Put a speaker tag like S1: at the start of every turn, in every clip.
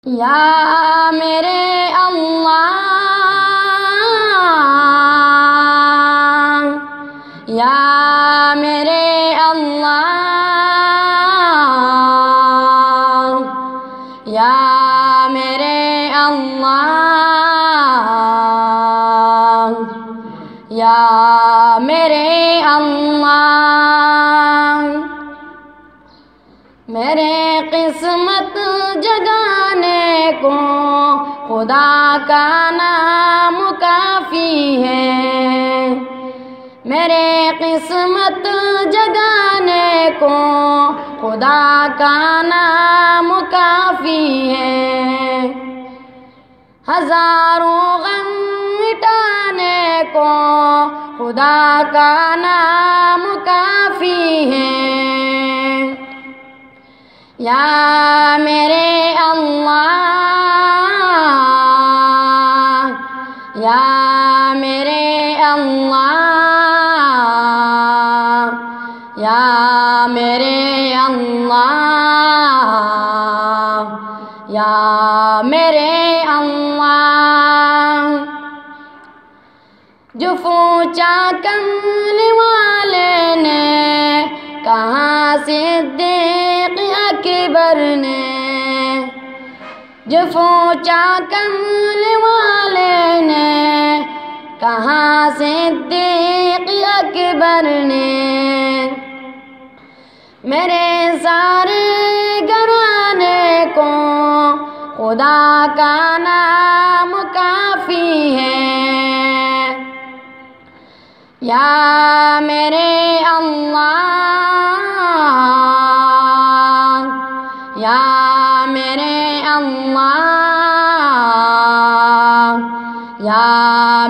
S1: یا میرے اللہ، یا میرے اللہ، یا میرے اللہ، یا میرے اللہ، میرے قسمت جگانے کو خدا کا نام کافی ہے، میرے قسمت جگانے کو خدا کا نام کافی ہے، ہزاروں غم مٹانے کو خدا کا نام کافی ہے، یا میرے اللہ، یا میرے اللہ، یا میرے اللہ، یا میرے اللہ، جو پوچھا کملی والے نے کہاں صدیق اکبر نے، جو پوچھا کملی والے نے کہاں صدیق اکبر نے، میرے سارے گھرانے کو خدا کا نام کافی ہے، یا میرے اللہ، یا میرے اللہ، یا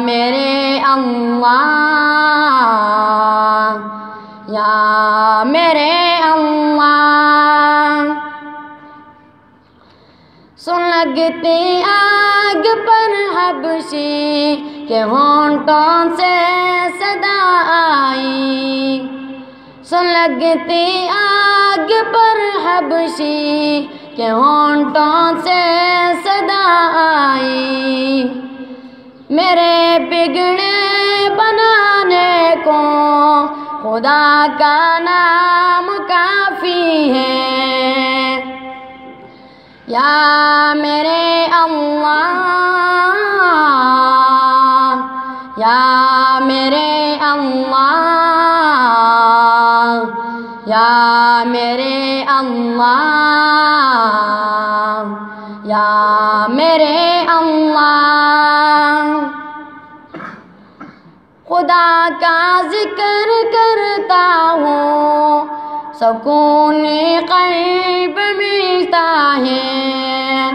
S1: میرے اللہ، یا میرے اللہ، سن لگتی آگ پر حبشی کے ہونٹوں سے صدا آئی، سن لگتی آگ پر حبشی کے ہونٹوں سے صدا آئی، میرے بگڑے بنانے کو خدا کا نام کافی ہے، یا میرے اللہ، یا میرے اللہ، یا میرے اللہ، یا میرے اللہ، خدا کا ذکر کرتا ہوں سکون قلب ملتا ہے،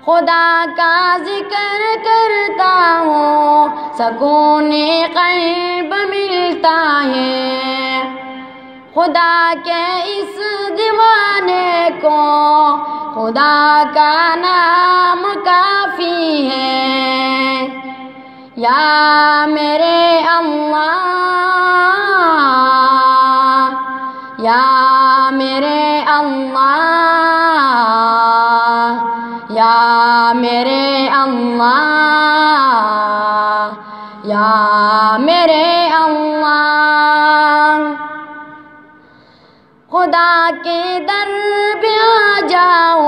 S1: خدا کا ذکر کرتا ہوں سکون قلب ملتا ہے، خدا کے اس دیوانے کو خدا کا نام کافی ہے، یا میرے اللہ، یا میرے اللہ، یا میرے اللہ، یا میرے اللہ، خدا کے در پہ آ جاؤ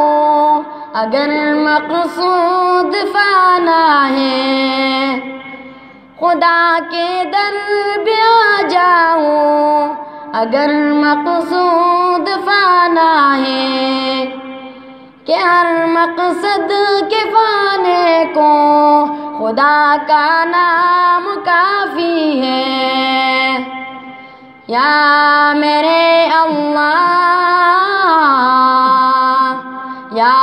S1: اگر مقصود فانا ہے، خدا کے در پہ آ جاؤ اگر مقصود فانا ہے، کہ ہر مقصد کے فانے کو خدا کا نام کافی ہے، یا میرے اللہ، یا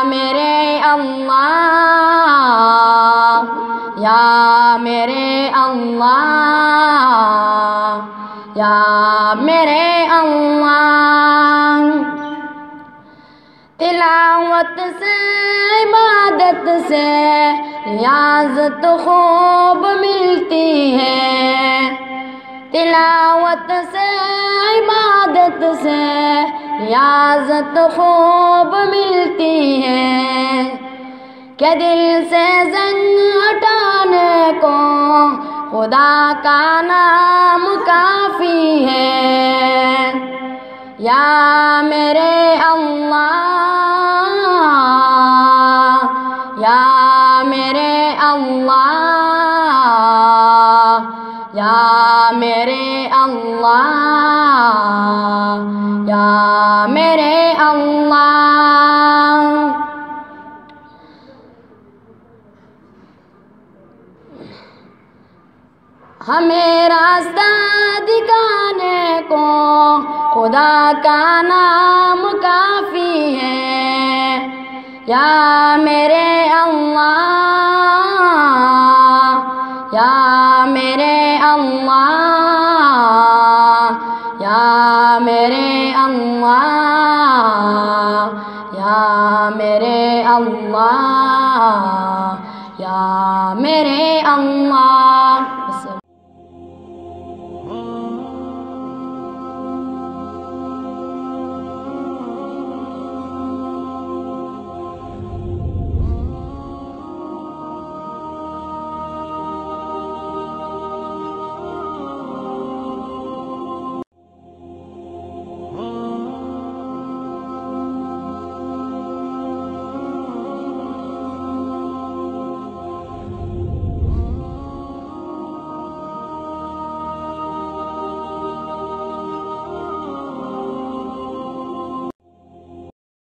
S1: میرے اللہ، یا میرے اللہ، یا میرے اللہ، تلاوت سے عبادت سے ریاضت خوب ملتی ہے، تلاوت سے عبادت سے ریاضت خوب ملتی ہے کہ دل سے زنگ ہٹانے کو خدا کا نام کافی ہے۔ یا میرے اللہ، یا میرے اللہ، یا میرے اللہ، یا میرے اللہ۔ ہمیں راستہ دکھانے کو خدا کا نام کافی ہے۔ یا میرے اللہ، یا میرے اللہ، یا میرے اللہ، یا میرے اللہ، یا میرے اللہ۔